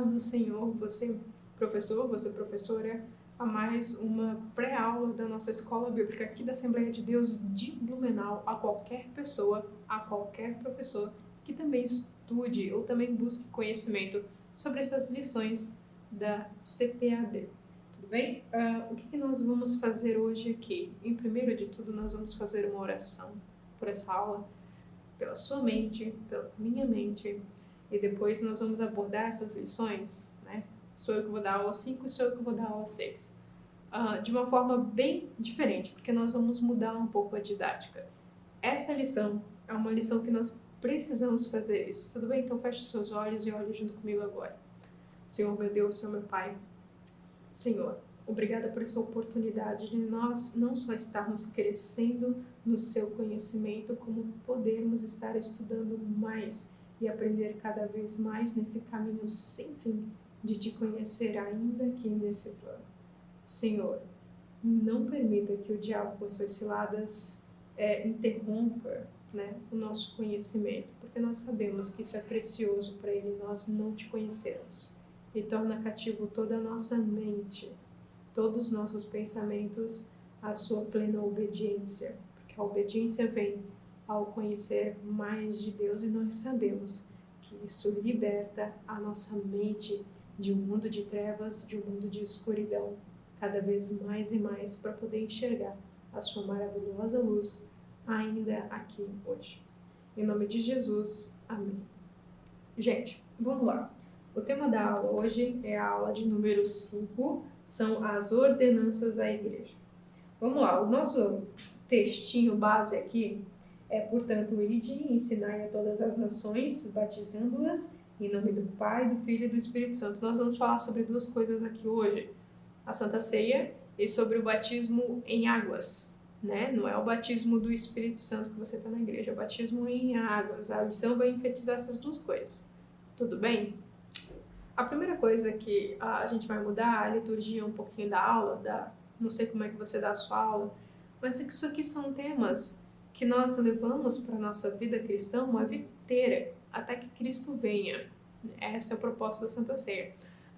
paz do Senhor, você professor, você professora, a mais uma pré-aula da nossa escola bíblica aqui da Assembleia de Deus de Blumenau, a qualquer pessoa, a qualquer professor que também estude ou também busque conhecimento sobre essas lições da CPAD. Tudo bem? O que nós vamos fazer hoje aqui? Em primeiro de tudo, nós vamos fazer uma oração por essa aula, pela sua mente, pela minha mente, e depois nós vamos abordar essas lições, né? Sou eu que vou dar aula 5 e sou eu que vou dar aula 6. De uma forma bem diferente, porque nós vamos mudar um pouco a didática. Essa lição é uma lição que nós precisamos fazer isso. Tudo bem? Então feche seus olhos e olhe junto comigo agora. Senhor meu Deus, Senhor meu Pai, Senhor, obrigada por essa oportunidade de nós não só estarmos crescendo no seu conhecimento, como podermos estar estudando mais e aprender cada vez mais nesse caminho sem fim de te conhecer ainda aqui nesse plano. Senhor, não permita que o diabo com suas ciladas interrompa, né, o nosso conhecimento, porque nós sabemos que isso é precioso para ele, nós não te conhecermos. E torna cativo toda a nossa mente, todos os nossos pensamentos, à sua plena obediência, porque a obediência vem ao conhecer mais de Deus e nós sabemos que isso liberta a nossa mente de um mundo de trevas, de um mundo de escuridão, cada vez mais e mais para poder enxergar a sua maravilhosa luz ainda aqui hoje. Em nome de Jesus, amém. Gente, vamos lá. O tema da aula hoje é a aula de número 5, são as ordenanças à igreja. Vamos lá, o nosso textinho base aqui é, portanto, ide e ensinai a todas as nações, batizando-as em nome do Pai, do Filho e do Espírito Santo. Nós vamos falar sobre duas coisas aqui hoje, a Santa Ceia e sobre o batismo em águas, né? Não é o batismo do Espírito Santo que você está na igreja, é o batismo em águas. A lição vai enfatizar essas duas coisas. Tudo bem? A primeira coisa que a gente vai mudar, a liturgia um pouquinho da aula, não sei como é que você dá a sua aula, mas é que isso aqui são temas que nós levamos para a nossa vida cristã uma vida inteira, até que Cristo venha. Esse é o propósito da Santa Ceia.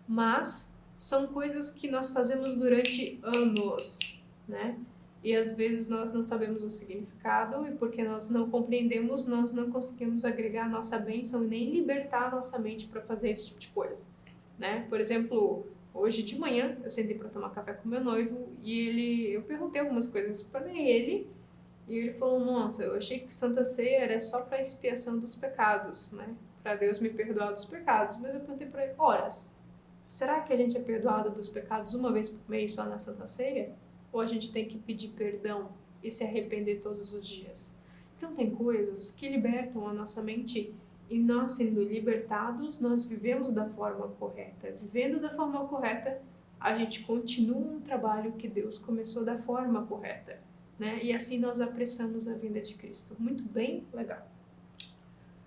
Mas são coisas que nós fazemos durante anos, né? E às vezes nós não sabemos o significado e porque nós não compreendemos, nós não conseguimos agregar a nossa bênção e nem libertar a nossa mente para fazer esse tipo de coisa, né? Por exemplo, hoje de manhã eu sentei para tomar café com meu noivo e eu perguntei algumas coisas para ele e ele falou: nossa, eu achei que Santa Ceia era só para expiação dos pecados, né? Para Deus me perdoar dos pecados. Mas eu perguntei para ele: horas, será que a gente é perdoado dos pecados uma vez por mês só na Santa Ceia? Ou a gente tem que pedir perdão e se arrepender todos os dias? Então tem coisas que libertam a nossa mente e nós sendo libertados, nós vivemos da forma correta. Vivendo da forma correta, a gente continua um trabalho que Deus começou da forma correta, né? E assim nós apressamos a vinda de Cristo. Muito bem, legal.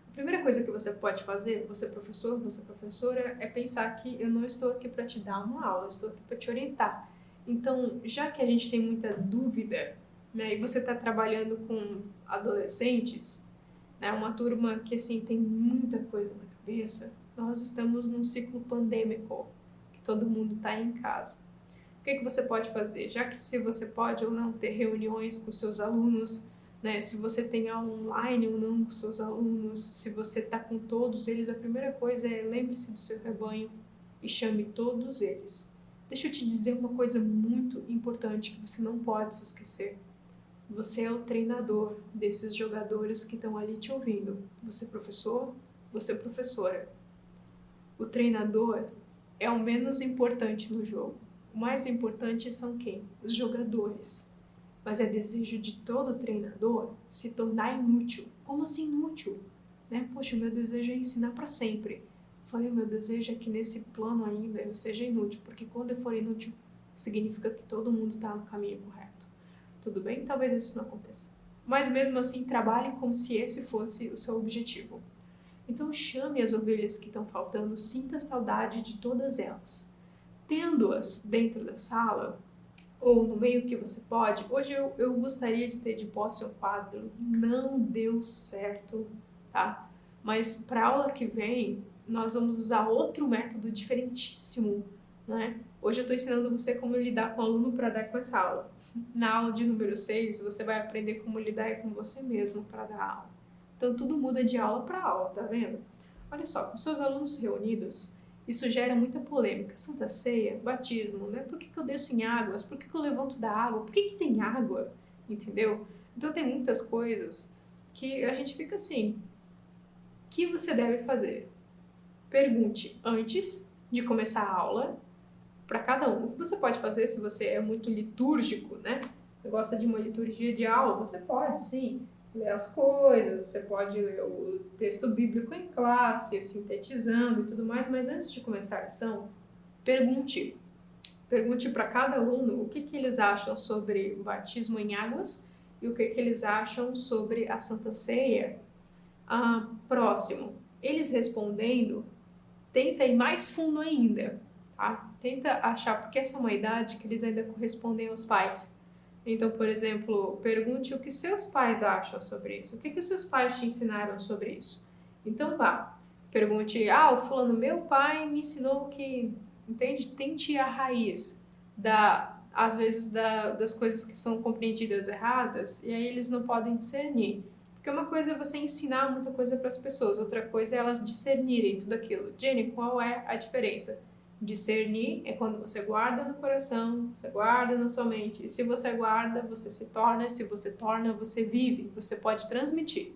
A primeira coisa que você pode fazer, você professor, você professora, é pensar que eu não estou aqui para te dar uma aula, eu estou aqui para te orientar. Então, já que a gente tem muita dúvida, né, e você está trabalhando com adolescentes, né, uma turma que assim tem muita coisa na cabeça, nós estamos num ciclo pandêmico, que todo mundo está em casa. O que você pode fazer? Já que se você pode ou não ter reuniões com seus alunos, né, se você tem aula online ou não com seus alunos, se você está com todos eles, a primeira coisa é lembre-se do seu rebanho e chame todos eles. Deixa eu te dizer uma coisa muito importante que você não pode se esquecer. Você é o treinador desses jogadores que estão ali te ouvindo. Você é professor, você é professora. O treinador é o menos importante no jogo. O mais importante são quem? Os jogadores. Mas é desejo de todo treinador se tornar inútil. Como assim inútil? Né? Poxa, o meu desejo é ensinar para sempre. Falei, o meu desejo é que nesse plano ainda eu seja inútil, porque quando eu for inútil, significa que todo mundo está no caminho correto. Tudo bem? Talvez isso não aconteça. Mas mesmo assim, trabalhe como se esse fosse o seu objetivo. Então chame as ovelhas que estão faltando, sinta saudade de todas elas. Tendo-as dentro da sala, ou no meio que você pode, hoje eu gostaria de ter de posse um quadro, não deu certo, tá? Mas para a aula que vem, nós vamos usar outro método diferentíssimo, né? Hoje eu estou ensinando você como lidar com o aluno para dar com essa aula. Na aula de número 6, você vai aprender como lidar com você mesmo para dar aula. Então, tudo muda de aula para aula, tá vendo? Olha só, com seus alunos reunidos, isso gera muita polêmica. Santa Ceia, batismo, né? Por que eu desço em águas? Por que eu levanto da água? Por que tem água? Entendeu? Então, tem muitas coisas que a gente fica assim, o que você deve fazer? Pergunte antes de começar a aula para cada um. O que você pode fazer se você é muito litúrgico, né? Você gosta de uma liturgia de aula, você pode sim ler as coisas, você pode ler o texto bíblico em classe, sintetizando e tudo mais, mas antes de começar a lição, pergunte. Pergunte para cada aluno o que eles acham sobre o batismo em águas e o que eles acham sobre a Santa Ceia. Próximo, eles respondendo, tenta ir mais fundo ainda, tá? Tenta achar, porque essa é uma idade que eles ainda correspondem aos pais. Então, por exemplo, pergunte o que seus pais acham sobre isso. O que os seus pais te ensinaram sobre isso? Então, vá. Pergunte, o fulano, meu pai me ensinou que, entende? Tente ir à raiz, às vezes, das coisas que são compreendidas erradas, e aí eles não podem discernir. Porque uma coisa é você ensinar muita coisa para as pessoas, outra coisa é elas discernirem tudo aquilo. Jenny, qual é a diferença? Discernir é quando você guarda no coração, você guarda na sua mente. E se você guarda, você se torna. Se você torna, você vive. Você pode transmitir.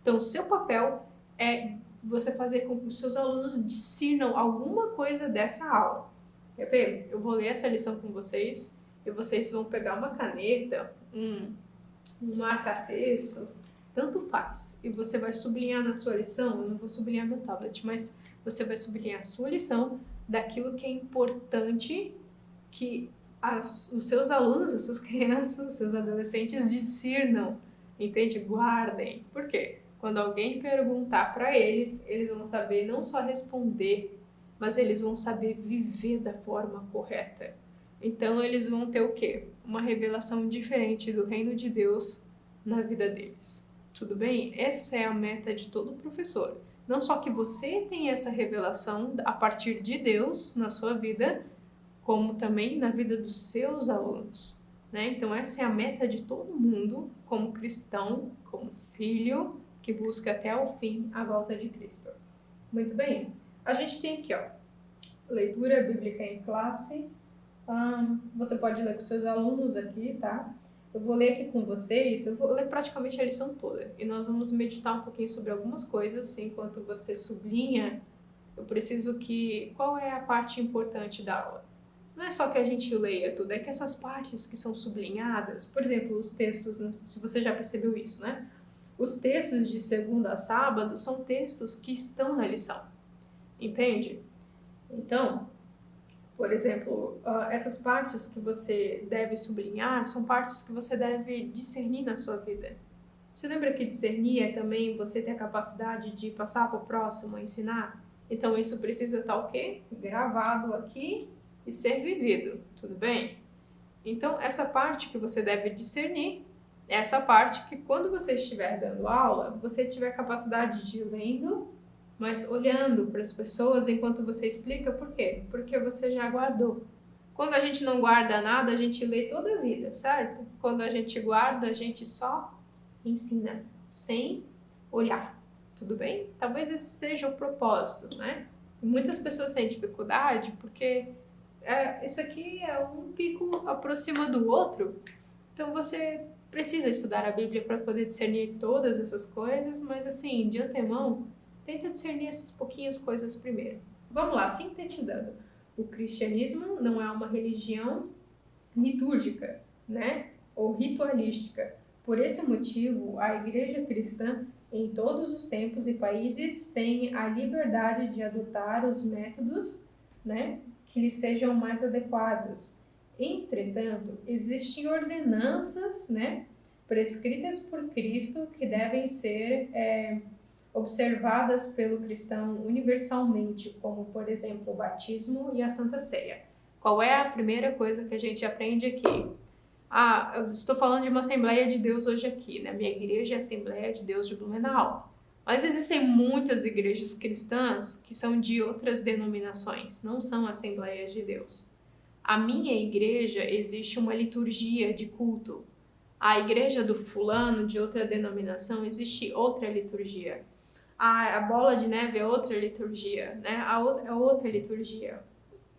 Então, o seu papel é você fazer com que os seus alunos discernam alguma coisa dessa aula. Quer ver? Eu vou ler essa lição com vocês e vocês vão pegar uma caneta, um marca-texto, tanto faz. E você vai sublinhar na sua lição, eu não vou sublinhar no tablet, mas você vai sublinhar a sua lição daquilo que é importante que os seus alunos, as suas crianças, os seus adolescentes discernam, entende? Guardem. Por quê? Quando alguém perguntar para eles, eles vão saber não só responder, mas eles vão saber viver da forma correta. Então, eles vão ter o quê? Uma revelação diferente do reino de Deus na vida deles. Tudo bem? Essa é a meta de todo professor. Não só que você tenha essa revelação a partir de Deus na sua vida, como também na vida dos seus alunos, né? Então essa é a meta de todo mundo, como cristão, como filho, que busca até o fim a volta de Cristo. Muito bem. A gente tem aqui, leitura bíblica em classe. Você pode ler com seus alunos aqui, tá? Eu vou ler aqui com vocês, eu vou ler praticamente a lição toda. E nós vamos meditar um pouquinho sobre algumas coisas, enquanto você sublinha, eu preciso qual é a parte importante da aula? Não é só que a gente leia tudo, é que essas partes que são sublinhadas, por exemplo, os textos, se você já percebeu isso, né? Os textos de segunda a sábado são textos que estão na lição, entende? Então, por exemplo, essas partes que você deve sublinhar são partes que você deve discernir na sua vida. Você lembra que discernir é também você ter a capacidade de passar para o próximo, ensinar? Então isso precisa estar o quê? Gravado aqui e ser vivido, tudo bem? Então essa parte que você deve discernir é essa parte que quando você estiver dando aula, você tiver a capacidade de ir lendo, mas olhando para as pessoas enquanto você explica. Por quê? Porque você já guardou. Quando a gente não guarda nada, a gente lê toda a vida, certo? Quando a gente guarda, a gente só ensina, sem olhar. Tudo bem? Talvez esse seja o propósito, né? E muitas pessoas têm dificuldade porque isso aqui é um pico aproxima do outro. Então você precisa estudar a Bíblia para poder discernir todas essas coisas, mas assim, de antemão, tenta discernir essas pouquinhas coisas primeiro. Vamos lá, sintetizando. O cristianismo não é uma religião litúrgica, né? Ou ritualística. Por esse motivo, a igreja cristã, em todos os tempos e países, tem a liberdade de adotar os métodos, né, que lhes sejam mais adequados. Entretanto, existem ordenanças, né, prescritas por Cristo que devem ser observadas pelo cristão universalmente, como, por exemplo, o batismo e a Santa Ceia. Qual é a primeira coisa que a gente aprende aqui? Eu estou falando de uma Assembleia de Deus hoje aqui, né? Minha igreja é a Assembleia de Deus de Blumenau. Mas existem muitas igrejas cristãs que são de outras denominações, não são Assembleias de Deus. A minha igreja existe uma liturgia de culto. A igreja do fulano, de outra denominação, existe outra liturgia. A bola de neve é outra liturgia, né? É outra liturgia.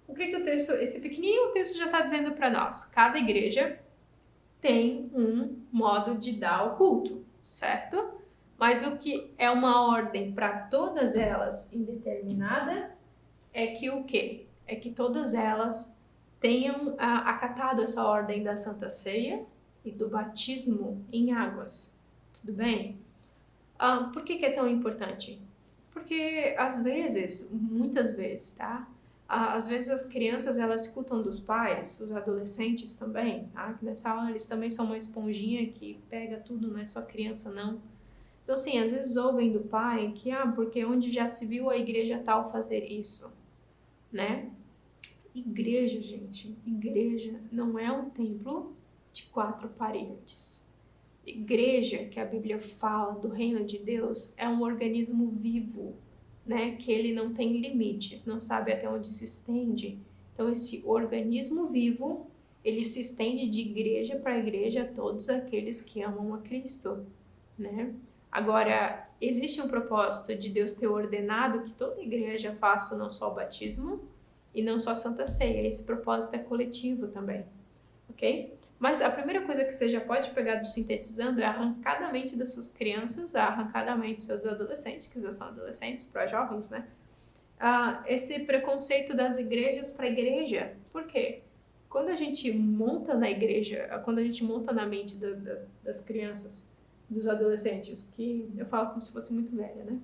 O que o texto, esse pequenininho texto já está dizendo para nós? Cada igreja tem um modo de dar o culto, certo? Mas o que é uma ordem para todas elas indeterminada é que o quê? É que todas elas tenham acatado essa ordem da Santa Ceia e do batismo em águas. Tudo bem? Por que é tão importante? Porque às vezes, muitas vezes, tá? Às vezes as crianças elas escutam dos pais, os adolescentes também, tá? Nessa aula eles também são uma esponjinha que pega tudo, não é só criança não. Então assim, às vezes ouvem do pai que, porque onde já se viu a igreja tal fazer isso, né? Igreja, gente, igreja não é um templo de 4 paredes. Igreja, que a Bíblia fala do reino de Deus, é um organismo vivo, né? Que ele não tem limites, não sabe até onde se estende. Então, esse organismo vivo, ele se estende de igreja para igreja a todos aqueles que amam a Cristo, né? Agora, existe um propósito de Deus ter ordenado que toda igreja faça não só o batismo e não só a Santa Ceia. Esse propósito é coletivo também, ok? Mas a primeira coisa que você já pode pegar do sintetizando é arrancar da mente das suas crianças, arrancar da mente dos seus adolescentes, que já são adolescentes, para jovens, né? Esse preconceito das igrejas para a igreja. Por quê? Quando a gente monta na igreja, quando a gente monta na mente das crianças, dos adolescentes, que eu falo como se fosse muito velha, né?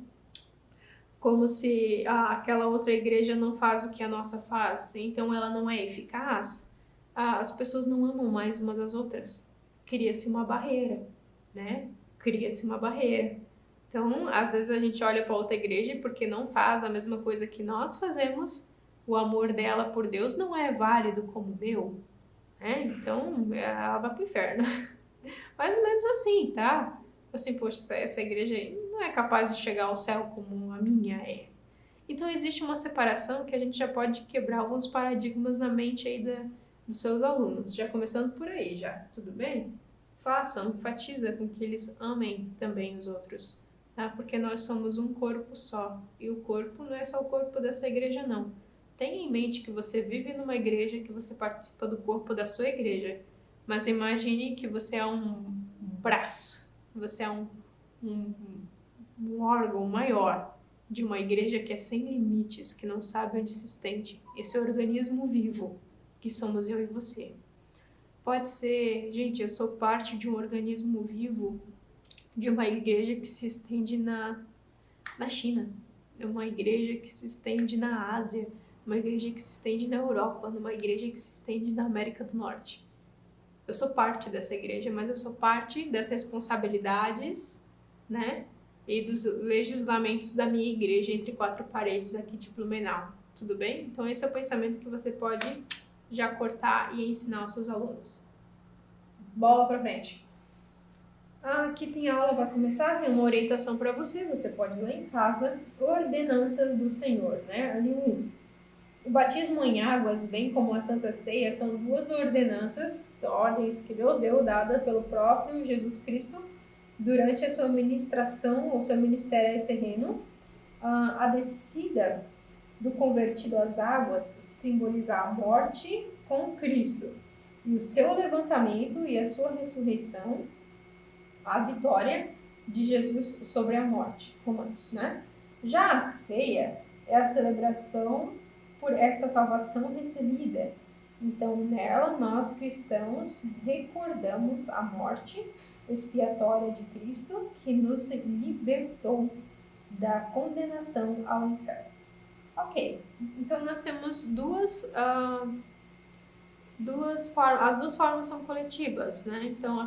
Como se aquela outra igreja não faz o que a nossa faz, então ela não é eficaz. As pessoas não amam mais umas às outras. Cria-se uma barreira, né? Cria-se uma barreira. Então, às vezes a gente olha para outra igreja e porque não faz a mesma coisa que nós fazemos, o amor dela por Deus não é válido como o meu, né? Então, ela vai pro inferno. Mais ou menos assim, tá? Assim, poxa, essa igreja aí não é capaz de chegar ao céu como a minha é. Então, existe uma separação que a gente já pode quebrar alguns paradigmas na mente aí dos seus alunos, já começando por aí, já, tudo bem? Façam, enfatiza com que eles amem também os outros, tá? Porque nós somos um corpo só, e o corpo não é só o corpo dessa igreja, não. Tenha em mente que você vive numa igreja, que você participa do corpo da sua igreja, mas imagine que você é um braço, você é um órgão maior de uma igreja que é sem limites, que não sabe onde se estende. Esse organismo vivo que somos eu e você. Pode ser, gente, eu sou parte de um organismo vivo de uma igreja que se estende na China, uma igreja que se estende na Ásia, uma igreja que se estende na Europa, uma igreja que se estende na América do Norte. Eu sou parte dessa igreja, mas eu sou parte das responsabilidades, né? E dos legislamentos da minha igreja entre 4 paredes aqui de Blumenau. Tudo bem? Então esse é o pensamento que você pode já cortar e ensinar aos seus alunos. Bola pra frente. Aqui tem a aula, vai começar, tem uma orientação para você pode ler em casa. Ordenanças do Senhor, né? Ali o batismo em águas, bem como a Santa Ceia, são 2 ordenanças, ordens que Deus deu, dada pelo próprio Jesus Cristo durante a sua ministração ou seu ministério terreno. A descida do convertido às águas simboliza a morte com Cristo e o seu levantamento e a sua ressurreição, a vitória de Jesus sobre a morte, Romanos, né? Já a ceia é a celebração por esta salvação recebida. Então, nela, nós cristãos recordamos a morte expiatória de Cristo que nos libertou da condenação ao inferno. Ok, então nós temos duas formas, as 2 formas são coletivas, né? Então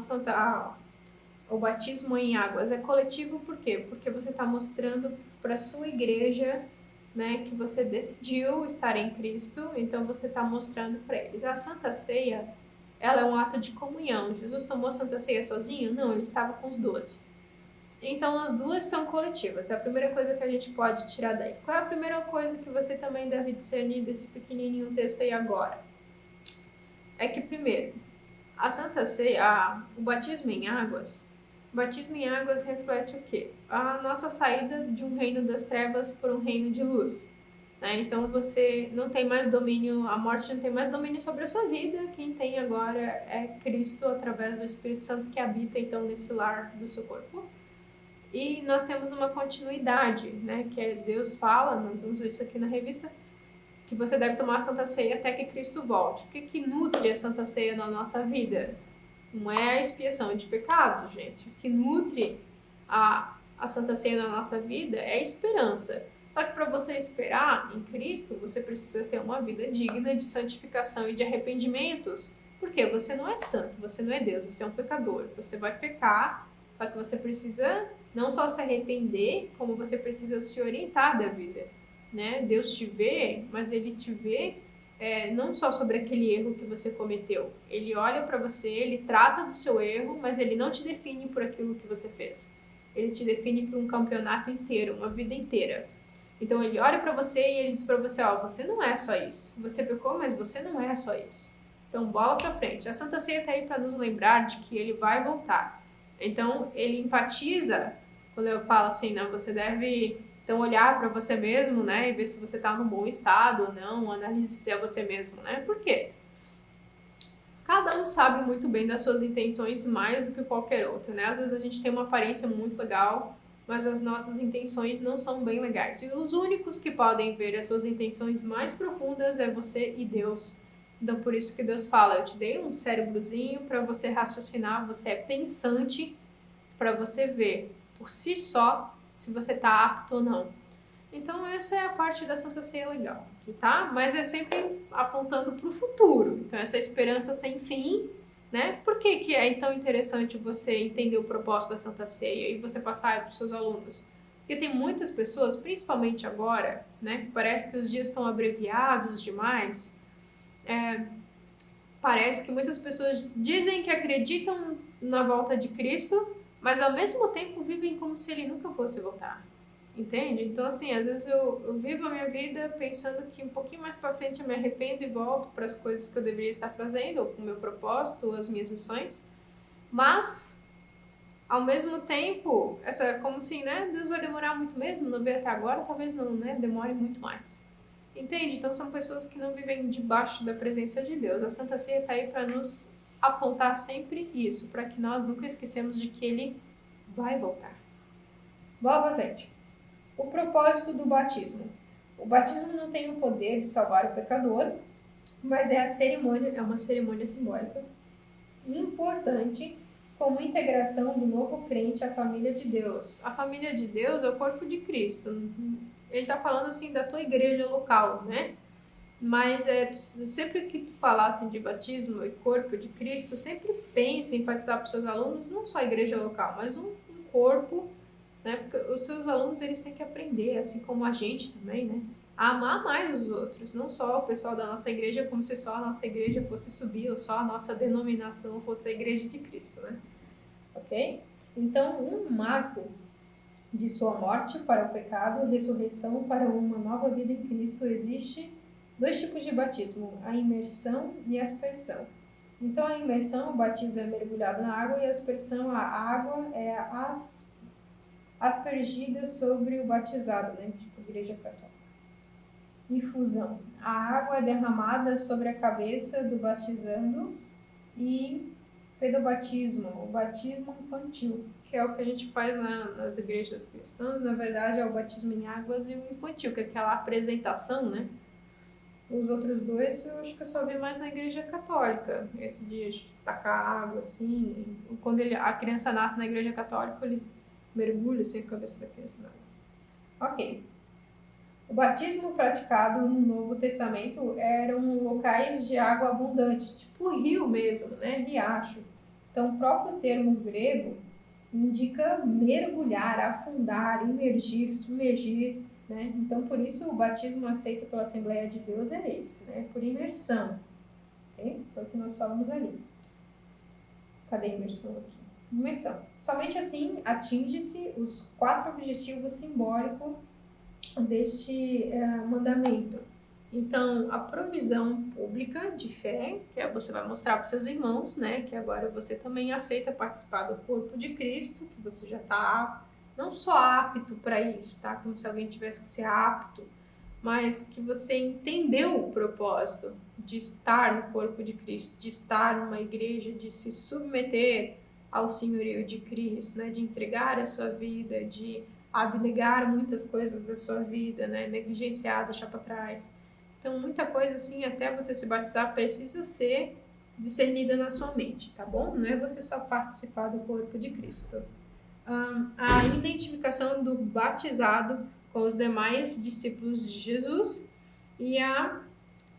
o batismo em águas é coletivo por quê? Porque você está mostrando para a sua igreja, né, que você decidiu estar em Cristo, então você está mostrando para eles. A Santa Ceia, ela é um ato de comunhão. Jesus tomou a Santa Ceia sozinho? Não, ele estava com os 12. Então, as duas são coletivas. É a primeira coisa que a gente pode tirar daí. Qual é a primeira coisa que você também deve discernir desse pequenininho texto aí agora? É que, primeiro, a Santa Ceia, o batismo em águas, reflete o quê? A nossa saída de um reino das trevas por um reino de luz. Né? Então você não tem mais domínio, a morte não tem mais domínio sobre a sua vida. Quem tem agora é Cristo através do Espírito Santo que habita então nesse lar do seu corpo. E nós temos uma continuidade, né? Que é Deus fala, nós vamos ver isso aqui na revista, que você deve tomar a Santa Ceia até que Cristo volte. O que nutre a Santa Ceia na nossa vida? Não é a expiação de pecados, gente. O que nutre a Santa Ceia na nossa vida é a esperança. Só que para você esperar em Cristo, você precisa ter uma vida digna de santificação e de arrependimentos. Porque você não é santo, você não é Deus, você é um pecador. Você vai pecar, só que você precisa não só se arrepender, como você precisa se orientar da vida. Né? Deus te vê, mas Ele te vê não só sobre aquele erro que você cometeu. Ele olha para você, Ele trata do seu erro, mas Ele não te define por aquilo que você fez. Ele te define por um campeonato inteiro, uma vida inteira. Então Ele olha para você e Ele diz para você, ó, você não é só isso. Você pecou, mas você não é só isso. Então bola para frente. A Santa Ceia está aí para nos lembrar de que Ele vai voltar. Então Ele enfatiza, quando eu falo assim, não, você deve então olhar para você mesmo, né, e ver se você está num bom estado ou não, analise se é você mesmo, né? Por quê? Cada um sabe muito bem das suas intenções mais do que qualquer outra, né? Às vezes a gente tem uma aparência muito legal, mas as nossas intenções não são bem legais. E os únicos que podem ver as suas intenções mais profundas é você e Deus. Então por isso que Deus fala, eu te dei um cérebrozinho para você raciocinar, você é pensante para você ver por si só se você está apto ou não. Então essa é a parte da Santa Ceia legal, tá? Mas é sempre apontando para o futuro. Então essa esperança sem fim, né? Por que é tão interessante você entender o propósito da Santa Ceia e você passar para os seus alunos? Porque tem muitas pessoas, principalmente agora, né? Parece que os dias estão abreviados demais. Parece que muitas pessoas dizem que acreditam na volta de Cristo, mas ao mesmo tempo vivem como se ele nunca fosse voltar. Entende? Então, assim, às vezes eu vivo a minha vida pensando que um pouquinho mais para frente eu me arrependo e volto para as coisas que eu deveria estar fazendo, ou com o meu propósito, ou as minhas missões. Mas, ao mesmo tempo, como assim, né? Deus vai demorar muito mesmo, não veio até agora, talvez não, né? Demore muito mais. Entende? Então, são pessoas que não vivem debaixo da presença de Deus. A Santa Ceia está aí para nos apontar sempre isso, para que nós nunca esquecemos de que Ele vai voltar. Bola para frente. O propósito do batismo. O batismo não tem o poder de salvar o pecador, mas é uma cerimônia simbólica importante como integração do novo crente à família de Deus. A família de Deus é o corpo de Cristo. Ele está falando assim da tua igreja local, né? Mas sempre que tu falar assim, de batismo e corpo de Cristo, sempre pense em enfatizar para os seus alunos não só a igreja local, mas um corpo, né? Porque os seus alunos eles têm que aprender, assim como a gente também, né? A amar mais os outros, não só o pessoal da nossa igreja, como se só a nossa igreja fosse subir, ou só a nossa denominação fosse a igreja de Cristo, né? Ok? Então, um marco de sua morte para o pecado e ressurreição para uma nova vida em Cristo existe dois tipos de batismo, a imersão e a aspersão. Então, a imersão, o batismo é mergulhado na água, e a aspersão, a água é aspergida sobre o batizado, né? Tipo igreja católica. Infusão. A água é derramada sobre a cabeça do batizando. E pedobatismo, o batismo infantil, que é o que a gente faz nas igrejas cristãs. Na verdade, é o batismo em águas e o infantil, que é aquela apresentação, né? Os outros dois eu acho que eu só vi mais na igreja católica. Esse de tacar água, assim. Quando a criança nasce na igreja católica, eles mergulham assim a cabeça da criança na água. Ok. O batismo praticado no Novo Testamento eram locais de água abundante, tipo rio mesmo, né? Riacho. Então, o próprio termo grego indica mergulhar, afundar, imergir, submergir, né? Então, por isso, o batismo aceito pela Assembleia de Deus é esse, né? Por imersão, ok? Foi o que nós falamos ali. Cadê a imersão aqui? imersão. Somente assim atinge-se os 4 objetivos simbólicos deste mandamento. Então, a provisão pública de fé, que você vai mostrar para os seus irmãos, né, que agora você também aceita participar do corpo de Cristo, que você já está não só apto para isso, tá? Como se alguém tivesse que ser apto, mas que você entendeu o propósito de estar no corpo de Cristo, de estar numa igreja, de se submeter ao senhorio de Cristo, né, de entregar a sua vida, de abnegar muitas coisas da sua vida, né, negligenciar, deixar para trás. Então, muita coisa assim, até você se batizar, precisa ser discernida na sua mente, tá bom? Não é você só participar do corpo de Cristo. A identificação do batizado com os demais discípulos de Jesus e a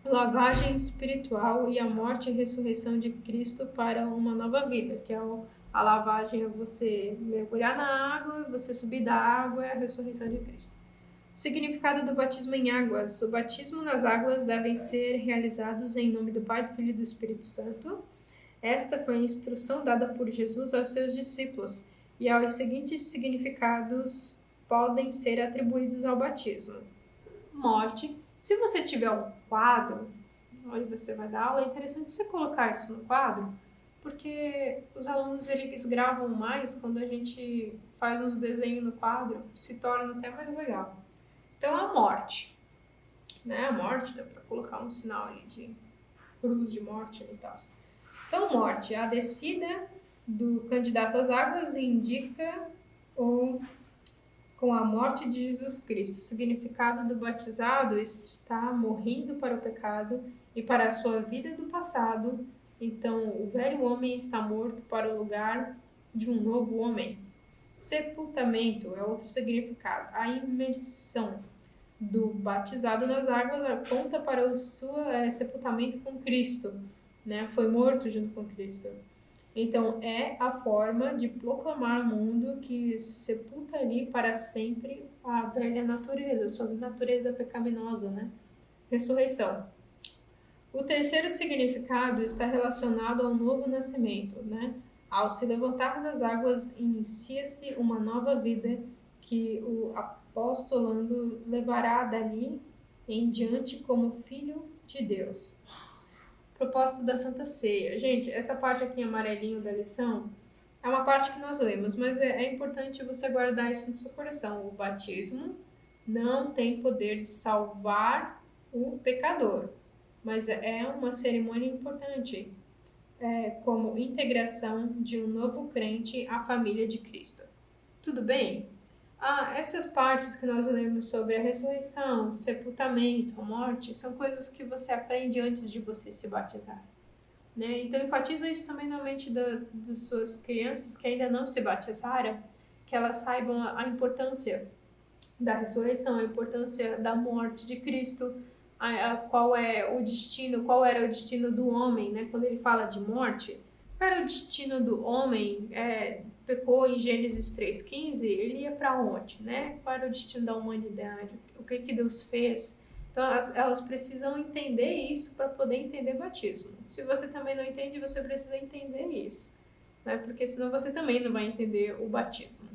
lavagem espiritual e a morte e ressurreição de Cristo para uma nova vida, que é a lavagem é você mergulhar na água, você subir da água, é a ressurreição de Cristo. Significado do batismo em águas. O batismo nas águas devem ser realizados em nome do Pai, do Filho e do Espírito Santo. Esta foi a instrução dada por Jesus aos seus discípulos, e aos seguintes significados podem ser atribuídos ao batismo. Morte. Se você tiver um quadro onde você vai dar aula, é interessante você colocar isso no quadro, porque os alunos eles gravam mais quando a gente faz uns desenhos no quadro, se torna até mais legal. Então, a morte, né? A morte, dá para colocar um sinal ali de cruz de morte e tal. Então, morte, a descida do candidato às águas indica com a morte de Jesus Cristo. O significado do batizado está morrendo para o pecado e para a sua vida do passado. Então, o velho homem está morto para o lugar de um novo homem. Sepultamento é outro significado. A imersão do batizado nas águas aponta para o seu sepultamento com Cristo, né? Foi morto junto com Cristo. Então, é a forma de proclamar ao mundo que sepulta ali para sempre a velha natureza, a sua natureza pecaminosa, né? Ressurreição. O terceiro significado está relacionado ao novo nascimento, né? Ao se levantar das águas, inicia-se uma nova vida que o apostolando levará dali em diante como filho de Deus. Propósito da Santa Ceia. Gente, essa parte aqui em amarelinho da lição é uma parte que nós lemos, mas é importante você guardar isso no seu coração. O batismo não tem poder de salvar o pecador, mas é uma cerimônia importante, como integração de um novo crente à família de Cristo. Tudo bem? Essas partes que nós lemos sobre a ressurreição, o sepultamento, a morte, são coisas que você aprende antes de você se batizar, né? Então, enfatiza isso também na mente das suas crianças que ainda não se batizaram, que elas saibam a importância da ressurreição, a importância da morte de Cristo, qual era o destino do homem, né? Quando ele fala de morte, qual era o destino do homem? Pecou em Gênesis 3,15, ele ia para onde, né? Qual era o destino da humanidade? O que Deus fez? Então, elas precisam entender isso para poder entender batismo. Se você também não entende, você precisa entender isso, né? Porque senão você também não vai entender o batismo,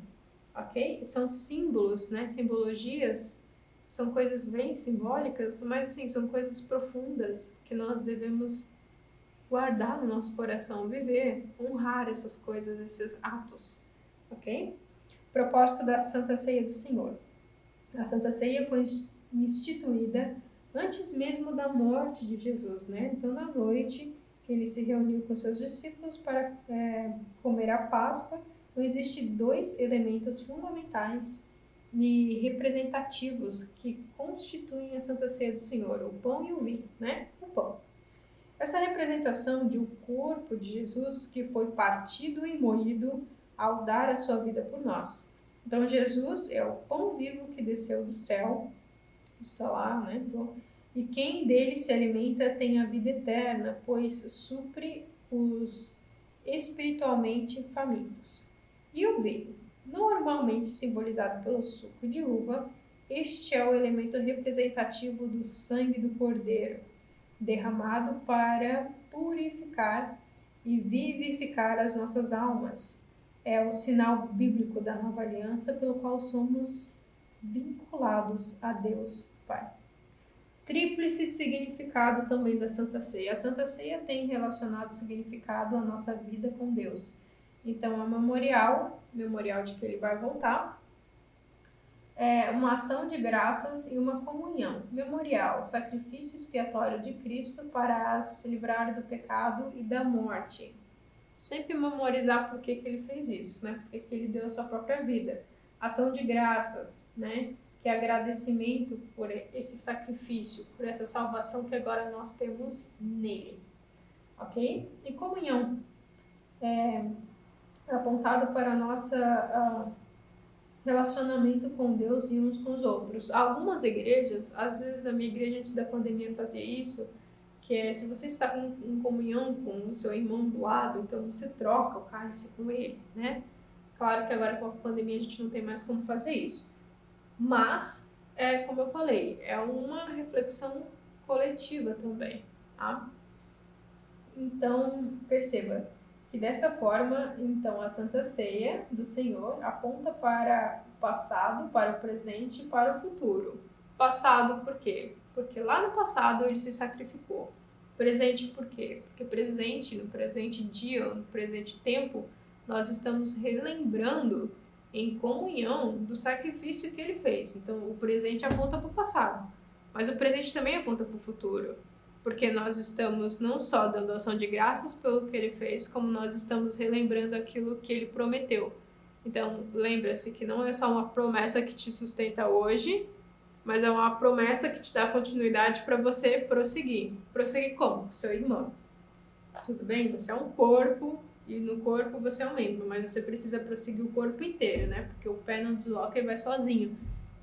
ok? São símbolos, né? Simbologias são coisas bem simbólicas, mas assim, são coisas profundas que nós devemos guardar no nosso coração, viver, honrar essas coisas, esses atos, ok? Propósito da Santa Ceia do Senhor. A Santa Ceia foi instituída antes mesmo da morte de Jesus, né? Então, na noite que ele se reuniu com seus discípulos para comer a Páscoa, não existem 2 elementos fundamentais e representativos que constituem a Santa Ceia do Senhor, o pão e o vinho, né? O pão. Essa representação de um corpo de Jesus que foi partido e moído ao dar a sua vida por nós. Então, Jesus é o pão vivo que desceu do céu, está lá, né? E quem dele se alimenta tem a vida eterna, pois supre os espiritualmente famintos. E o vinho, normalmente simbolizado pelo suco de uva, este é o elemento representativo do sangue do Cordeiro, derramado para purificar e vivificar as nossas almas. é o sinal bíblico da nova aliança pelo qual somos vinculados a Deus Pai. Tríplice significado também da Santa Ceia. A Santa Ceia tem relacionado significado à nossa vida com Deus. Então, é um memorial de que Ele vai voltar, é uma ação de graças e uma comunhão. Memorial, sacrifício expiatório de Cristo para se livrar do pecado e da morte. Sempre memorizar por que Ele fez isso, né? Porque Ele deu a sua própria vida. Ação de graças, né? Que é agradecimento por esse sacrifício, por essa salvação que agora nós temos nele, ok? E comunhão, apontado para nossa relacionamento com Deus e uns com os outros. Algumas igrejas, às vezes a minha igreja antes da pandemia fazia isso, que é se você está em comunhão com o seu irmão do lado, então você troca o cálice com ele, né? Claro que agora com a pandemia a gente não tem mais como fazer isso. Mas, como eu falei, é uma reflexão coletiva também, tá? Então, perceba que dessa forma, então, a Santa Ceia do Senhor aponta para o passado, para o presente e para o futuro. Passado por quê? Porque lá no passado ele se sacrificou. Presente por quê? Porque no presente dia, no presente tempo, nós estamos relembrando em comunhão do sacrifício que ele fez. Então, o presente aponta para o passado, mas o presente também aponta para o futuro, porque nós estamos não só dando ação de graças pelo que ele fez, como nós estamos relembrando aquilo que ele prometeu. Então, lembra-se que não é só uma promessa que te sustenta hoje, mas é uma promessa que te dá continuidade para você prosseguir. Prosseguir como? Com seu irmão. Tudo bem? Você é um corpo, e no corpo você é um membro, mas você precisa prosseguir o corpo inteiro, né? Porque o pé não desloca e vai sozinho.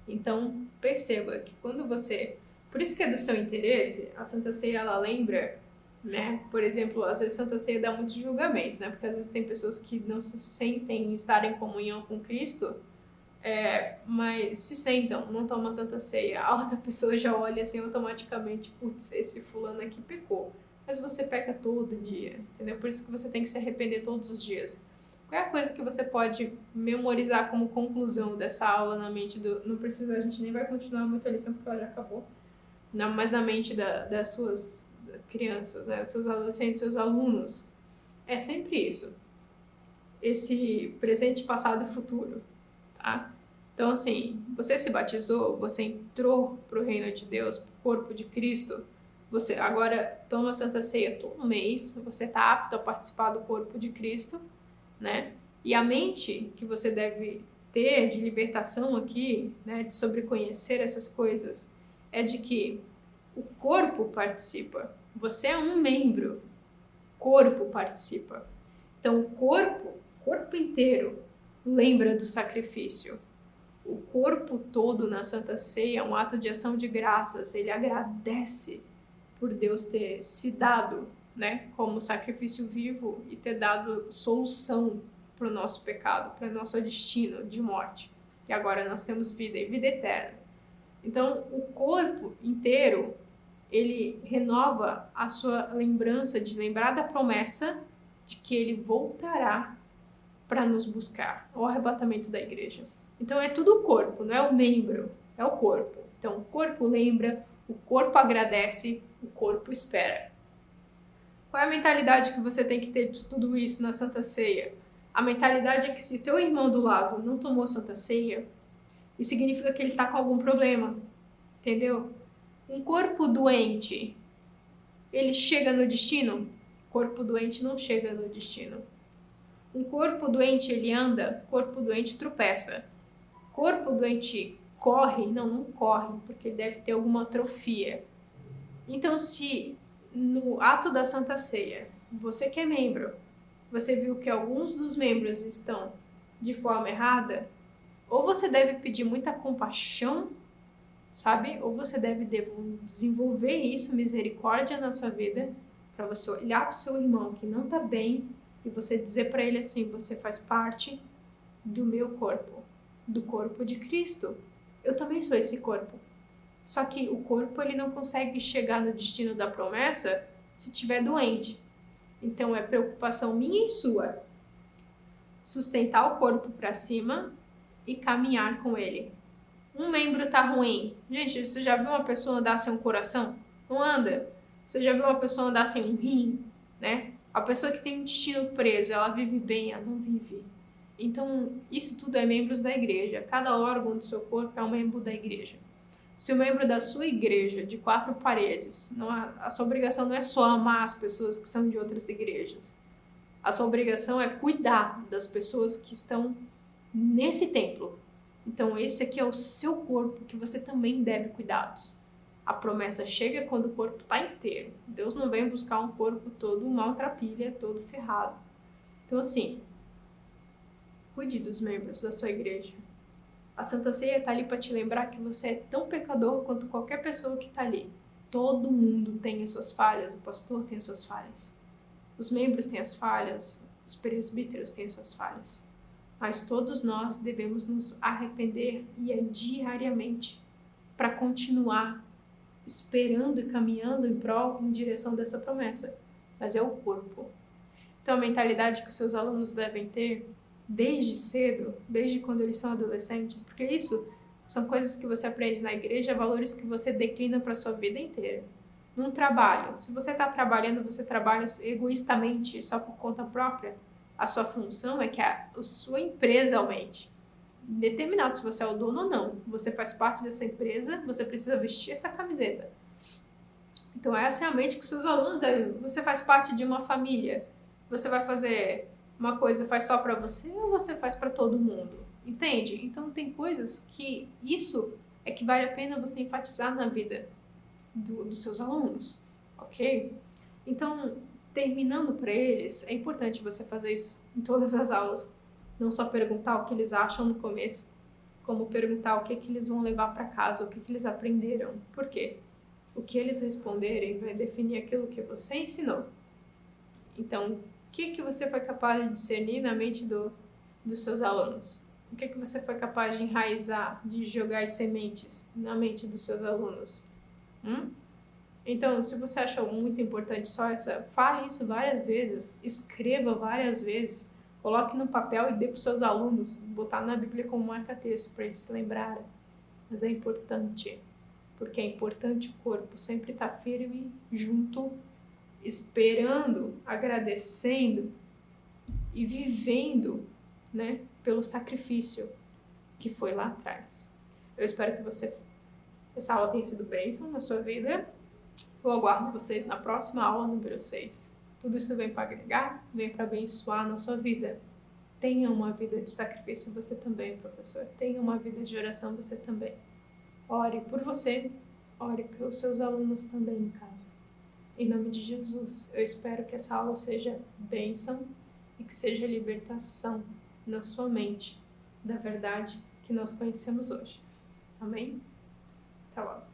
Então, perceba que quando você... Por isso que é do seu interesse, a Santa Ceia, ela lembra, né? Por exemplo, às vezes a Santa Ceia dá muitos julgamentos, né? Porque às vezes tem pessoas que não se sentem estar em comunhão com Cristo, mas se sentam, não tomam a Santa Ceia. A outra pessoa já olha assim automaticamente, putz, esse fulano aqui pecou. Mas você peca todo dia, entendeu? Por isso que você tem que se arrepender todos os dias. Qual é a coisa que você pode memorizar como conclusão dessa aula na mente do... Não precisa, a gente nem vai continuar muito a lição porque ela já acabou. Não, mas na mente das suas crianças, né? Dos seus adolescentes, seus alunos. É sempre isso. Esse presente, passado e futuro, tá? Então, assim, você se batizou, você entrou pro reino de Deus, pro corpo de Cristo. Você agora toma a Santa Ceia todo mês, você está apto a participar do corpo de Cristo, né? E a mente que você deve ter de libertação aqui, né, de sobreconhecer essas coisas, é de que o corpo participa. Você é um membro, corpo participa. Então, o corpo inteiro lembra do sacrifício. O corpo todo na Santa Ceia é um ato de ação de graças, ele agradece por Deus ter se dado, né, como sacrifício vivo e ter dado solução para o nosso pecado, para o nosso destino de morte. E agora nós temos vida e vida eterna. Então, o corpo inteiro, ele renova a sua lembrança de lembrar da promessa de que ele voltará para nos buscar, o arrebatamento da igreja. Então, é tudo o corpo, não é o membro, é o corpo. Então, o corpo lembra, o corpo agradece, o corpo espera. Qual é a mentalidade que você tem que ter de tudo isso na Santa Ceia? A mentalidade é que se teu irmão do lado não tomou Santa Ceia, isso significa que ele está com algum problema, entendeu? Um corpo doente, ele chega no destino? Corpo doente não chega no destino. Um corpo doente, ele anda, corpo doente tropeça. Corpo doente corre? Não corre, porque deve ter alguma atrofia. Então, se no ato da Santa Ceia, você que é membro, você viu que alguns dos membros estão de forma errada, ou você deve pedir muita compaixão, sabe? Ou você deve desenvolver isso, misericórdia na sua vida, para você olhar para o seu irmão que não está bem e você dizer para ele assim, você faz parte do meu corpo, do corpo de Cristo. Eu também sou esse corpo. Só que o corpo ele não consegue chegar no destino da promessa se estiver doente. Então é preocupação minha e sua sustentar o corpo para cima e caminhar com ele. Um membro tá ruim. Gente, você já viu uma pessoa andar sem um coração? Não anda. Você já viu uma pessoa andar sem um rim, né? A pessoa que tem um intestino preso, ela vive bem? Ela não vive. Então, isso tudo é membros da igreja. Cada órgão do seu corpo é um membro da igreja. Se o membro da sua igreja, de 4 paredes, a sua obrigação não é só amar as pessoas que são de outras igrejas. A sua obrigação é cuidar das pessoas que estão nesse templo. Então, esse aqui é o seu corpo que você também deve cuidados. A promessa chega quando o corpo está inteiro. Deus não vem buscar um corpo todo maltrapilha, todo ferrado. Então, assim, cuide dos membros da sua igreja. A Santa Ceia está ali para te lembrar que você é tão pecador quanto qualquer pessoa que está ali. Todo mundo tem as suas falhas, o pastor tem as suas falhas. Os membros têm as falhas, os presbíteros têm as suas falhas. Mas todos nós devemos nos arrepender e é diariamente para continuar esperando e caminhando em direção dessa promessa. Mas é o corpo. Então a mentalidade que os seus alunos devem ter desde cedo, desde quando eles são adolescentes, porque isso são coisas que você aprende na igreja, valores que você declina para a sua vida inteira. Num trabalho, se você está trabalhando, você trabalha egoístamente, só por conta própria, a sua função é que a sua empresa aumente. Determinado se você é o dono ou não. Você faz parte dessa empresa, você precisa vestir essa camiseta. Então essa é a mente que os seus alunos devem. Você faz parte de uma família. Você vai fazer uma coisa, faz só para você ou você faz para todo mundo? Entende? Então tem coisas que isso é que vale a pena você enfatizar na vida dos seus alunos, ok? Então, terminando para eles, é importante você fazer isso em todas as aulas. Não só perguntar o que eles acham no começo, como perguntar o que eles vão levar para casa, o que eles aprenderam. Por quê? O que eles responderem vai definir aquilo que você ensinou. Então, o que você foi capaz de discernir na mente dos seus alunos? O que você foi capaz de enraizar, de jogar as sementes na mente dos seus alunos? Então, se você achou muito importante só fale isso várias vezes, escreva várias vezes, coloque no papel e dê para os seus alunos, botar na Bíblia como marca-texto para eles se lembrarem. Mas é importante, porque é importante o corpo sempre estar firme, junto, esperando, agradecendo e vivendo, né, pelo sacrifício que foi lá atrás. Eu espero que essa aula tenha sido bênção na sua vida. Eu aguardo vocês na próxima aula número 6. Tudo isso vem para agregar, vem para abençoar na sua vida. Tenha uma vida de sacrifício você também, professor. Tenha uma vida de oração você também. Ore por você, ore pelos seus alunos também em casa. Em nome de Jesus, eu espero que essa aula seja bênção e que seja libertação na sua mente da verdade que nós conhecemos hoje. Amém? Tá bom.